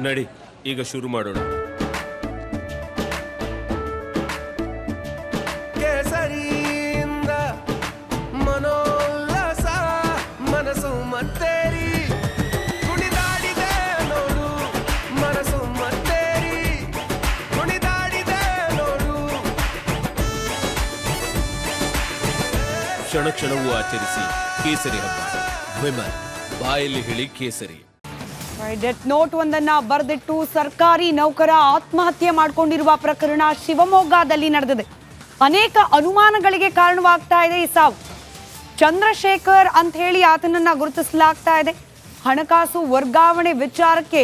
ನಡಿ ಈಗ ಶುರು ಮಾಡೋಣ. ಕೇಸರಿಯಿಂದ ಮನೋಲ್ಲಾಸ ಮನಸ್ಸು ಮತ್ತೇರಿ ಕುಣಿದಾಡಿದೆ ನೋಡು, ಮನಸ್ಸು ಮತ್ತೇರಿ ಕುಣಿದಾಡಿದೆ ನೋಡು. ಕ್ಷಣ ಕ್ಷಣವೂ ಆಚರಿಸಿ ಕೇಸರಿ ಹಬ್ಬ. ವಿಮಲ್ ಬಾಯಲ್ಲಿ ಹೇಳಿ ಕೇಸರಿ. ಡೆತ್ ನೋಟ್ ಒಂದನ್ನ ಬರೆದಿಟ್ಟು ಸರ್ಕಾರಿ ನೌಕರ ಆತ್ಮಹತ್ಯೆ ಮಾಡಿಕೊಂಡಿರುವ ಪ್ರಕರಣ ಶಿವಮೊಗ್ಗದಲ್ಲಿ ನಡೆದಿದೆ. ಅನೇಕ ಅನುಮಾನಗಳಿಗೆ ಕಾರಣವಾಗ್ತಾ ಇದೆ ಈ ಸಾವು. ಚಂದ್ರಶೇಖರ್ ಅಂತ ಹೇಳಿ ಆತನನ್ನ ಗುರುತಿಸಲಾಗ್ತಾ ಇದೆ. ಹಣಕಾಸು ವರ್ಗಾವಣೆ ವಿಚಾರಕ್ಕೆ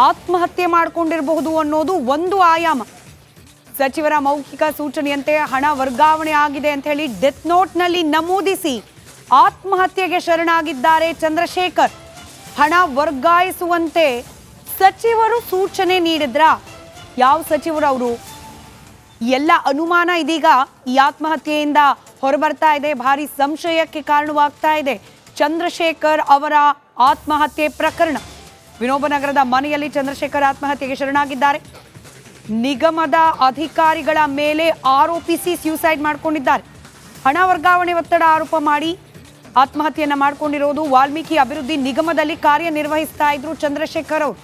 ಆತ್ಮಹತ್ಯೆ ಮಾಡಿಕೊಂಡಿರಬಹುದು ಅನ್ನೋದು ಒಂದು ಆಯಾಮ. ಸಚಿವರ ಮೌಖಿಕ ಸೂಚನೆಯಂತೆ ಹಣ ವರ್ಗಾವಣೆ ಆಗಿದೆ ಅಂತ ಹೇಳಿ ಡೆತ್ ನೋಟ್ನಲ್ಲಿ ನಮೂದಿಸಿ ಆತ್ಮಹತ್ಯೆಗೆ ಶರಣಾಗಿದ್ದಾರೆ ಚಂದ್ರಶೇಖರ್. ಹಣ ವರ್ಗಾಯಿಸುವಂತೆ ಸಚಿವರು ಸೂಚನೆ ನೀಡಿದ್ರ? ಯಾವ ಸಚಿವರು ಅವರು? ಎಲ್ಲ ಅನುಮಾನ ಇದೀಗ ಈ ಆತ್ಮಹತ್ಯೆಯಿಂದ ಹೊರಬರ್ತಾ ಇದೆ. ಭಾರಿ ಸಂಶಯಕ್ಕೆ ಕಾರಣವಾಗ್ತಾ ಇದೆ ಚಂದ್ರಶೇಖರ್ ಅವರ ಆತ್ಮಹತ್ಯೆ ಪ್ರಕರಣ. ವಿನೋಬನಗರದ ಮನೆಯಲ್ಲಿ ಚಂದ್ರಶೇಖರ್ ಆತ್ಮಹತ್ಯೆಗೆ ಶರಣಾಗಿದ್ದಾರೆ. ನಿಗಮದ ಅಧಿಕಾರಿಗಳ ಮೇಲೆ ಆರೋಪಿಸಿ ಸ್ಯೂಸೈಡ್ ಮಾಡಿಕೊಂಡಿದ್ದಾರೆ. ಹಣ ವರ್ಗಾವಣೆ ಒತ್ತಡ ಆರೋಪ ಮಾಡಿ ಆತ್ಮಹತ್ಯೆಯನ್ನ ಮಾಡಿಕೊಂಡಿರೋದು. ವಾಲ್ಮೀಕಿ ಅಭಿವೃದ್ಧಿ ನಿಗಮದಲ್ಲಿ ಕಾರ್ಯನಿರ್ವಹಿಸ್ತಾ ಇದ್ರು ಚಂದ್ರಶೇಖರ್ ಅವರು.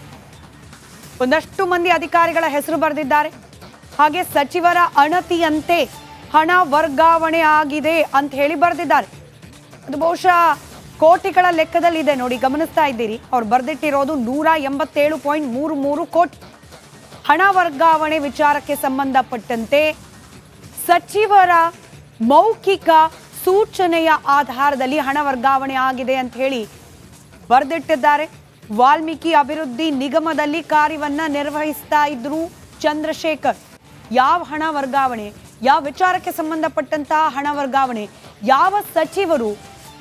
ಒಂದಷ್ಟು ಮಂದಿ ಅಧಿಕಾರಿಗಳ ಹೆಸರು ಬರೆದಿದ್ದಾರೆ. ಹಾಗೆ ಸಚಿವರ ಅಣತಿಯಂತೆ ಹಣ ವರ್ಗಾವಣೆ ಆಗಿದೆ ಅಂತ ಹೇಳಿ ಬರೆದಿದ್ದಾರೆ. ಅದು ಬಹುಶಃ ಕೋಟಿಗಳ ಲೆಕ್ಕದಲ್ಲಿದೆ ನೋಡಿ, ಗಮನಿಸ್ತಾ ಇದ್ದೀರಿ. ಅವ್ರು ಬರೆದಿಟ್ಟಿರೋದು 187.33 ಕೋಟಿ. ಹಣ ವರ್ಗಾವಣೆ ವಿಚಾರಕ್ಕೆ ಸಂಬಂಧಪಟ್ಟಂತೆ ಸಚಿವರ ಮೌಖಿಕ ಸೂಚನೆಯ ಆಧಾರದಲ್ಲಿ ಹಣ ವರ್ಗಾವಣೆ ಆಗಿದೆ ಅಂತ ಹೇಳಿ ಬರೆದಿಟ್ಟಿದ್ದಾರೆ. ವಾಲ್ಮೀಕಿ ಅಭಿವೃದ್ಧಿ ನಿಗಮದಲ್ಲಿ ಕಾರ್ಯವನ್ನ ನಿರ್ವಹಿಸ್ತಾ ಇದ್ರು ಚಂದ್ರಶೇಖರ್. ಯಾವ ಹಣ ವರ್ಗಾವಣೆ, ಯಾವ ವಿಚಾರಕ್ಕೆ ಸಂಬಂಧಪಟ್ಟಂತಹ ಹಣ ವರ್ಗಾವಣೆ, ಯಾವ ಸಚಿವರು,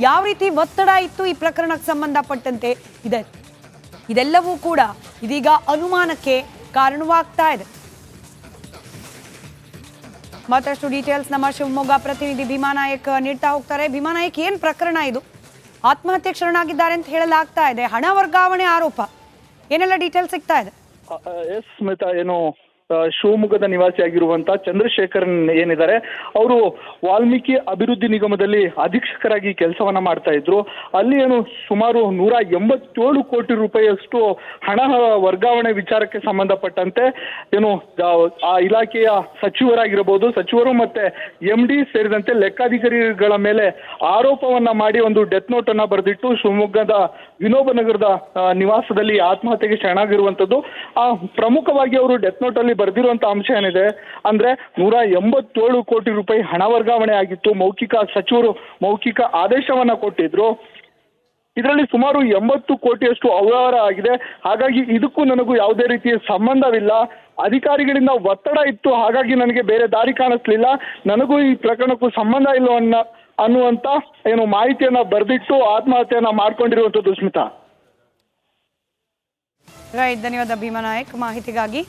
ಯಾವ ರೀತಿ ಒತ್ತಡ ಇತ್ತು ಈ ಪ್ರಕರಣಕ್ಕೆ ಸಂಬಂಧಪಟ್ಟಂತೆ ಇದೆ, ಇದೆಲ್ಲವೂ ಕೂಡ ಇದೀಗ ಅನುಮಾನಕ್ಕೆ ಕಾರಣವಾಗ್ತಾ ಇದೆ. ಮತ್ತಷ್ಟು ಡೀಟೇಲ್ಸ್ ನಮ್ಮ ಶಿವಮೊಗ್ಗ ಪ್ರತಿನಿಧಿ ಭೀಮಾ ನಾಯಕ್ ನೀಡ್ತಾ ಹೋಗ್ತಾರೆ. ಭೀಮಾ ನಾಯಕ್, ಏನ್ ಪ್ರಕರಣ ಇದು? ಆತ್ಮಹತ್ಯೆ ಶರಣಾಗಿದ್ದಾರೆ ಅಂತ ಹೇಳಲಾಗ್ತಾ ಇದೆ, ಹಣ ವರ್ಗಾವಣೆ ಆರೋಪ, ಏನೆಲ್ಲ ಡೀಟೇಲ್ಸ್ ಸಿಗ್ತಾ ಇದೆ? ಎಸ್ ಸ್ಮಿತಾ, ಏನು ಶಿವಮೊಗ್ಗದ ನಿವಾಸಿಯಾಗಿರುವಂತ ಚಂದ್ರಶೇಖರ್ ಏನಿದ್ದಾರೆ, ಅವರು ವಾಲ್ಮೀಕಿ ಅಭಿವೃದ್ಧಿ ನಿಗಮದಲ್ಲಿ ಅಧೀಕ್ಷಕರಾಗಿ ಕೆಲಸವನ್ನ ಮಾಡ್ತಾ ಇದ್ರು. ಅಲ್ಲಿ ಏನು ಸುಮಾರು 187 ಕೋಟಿ ರೂಪಾಯಿಯಷ್ಟು ಹಣ ವರ್ಗಾವಣೆ ವಿಚಾರಕ್ಕೆ ಸಂಬಂಧಪಟ್ಟಂತೆ ಏನು ಆ ಇಲಾಖೆಯ ಸಚಿವರಾಗಿರಬಹುದು, ಸಚಿವರು ಮತ್ತೆ MD ಸೇರಿದಂತೆ ಲೆಕ್ಕಾಧಿಕಾರಿಗಳ ಮೇಲೆ ಆರೋಪವನ್ನ ಮಾಡಿ ಒಂದು ಡೆತ್ ನೋಟ್ ಅನ್ನ ಬರೆದಿಟ್ಟು ಶಿವಮೊಗ್ಗದ ವಿನೋಬನಗರದ ನಿವಾಸದಲ್ಲಿ ಆತ್ಮಹತ್ಯೆಗೆ ಶರಣಾಗಿರುವಂತದ್ದು. ಪ್ರಮುಖವಾಗಿ ಅವರು ಡೆತ್ ನೋಟ್ ಅಲ್ಲಿ ಬರೆದಿರುವಂತ ಅಂಶ ಏನಿದೆ ಅಂದ್ರೆ 187 ಕೋಟಿ ರೂಪಾಯಿ ಹಣ ವರ್ಗಾವಣೆ ಆಗಿತ್ತು. ಸಚಿವರು ಮೌಖಿಕ ಆದೇಶವನ್ನ ಕೊಟ್ಟಿದ್ರು. ಇದರಲ್ಲಿ ಸುಮಾರು 80 ಕೋಟಿಯಷ್ಟು ಅವ್ಯವಹಾರ ಆಗಿದೆ. ಹಾಗಾಗಿ ಇದಕ್ಕೂ ನನಗೂ ಯಾವುದೇ ರೀತಿಯ ಸಂಬಂಧವಿಲ್ಲ. ಅಧಿಕಾರಿಗಳಿಂದ ಒತ್ತಡ ಇತ್ತು, ಹಾಗಾಗಿ ನನಗೆ ಬೇರೆ ದಾರಿ ಕಾಣಿಸ್ಲಿಲ್ಲ. ನನಗೂ ಈ ಪ್ರಕರಣಕ್ಕೂ ಸಂಬಂಧ ಇಲ್ಲ ಅನ್ನುವಂತ ಏನು ಮಾಹಿತಿಯನ್ನ ಬರೆದಿಟ್ಟು ಆತ್ಮಹತ್ಯೆಯನ್ನ ಮಾಡ್ಕೊಂಡಿರುವಂತದ್ದು ಸ್ಮಿತಾ. ರೈಟ್, ಧನ್ಯವಾದ ಭೀಮಾ ನಾಯಕ್ ಮಾಹಿತಿಗಾಗಿ.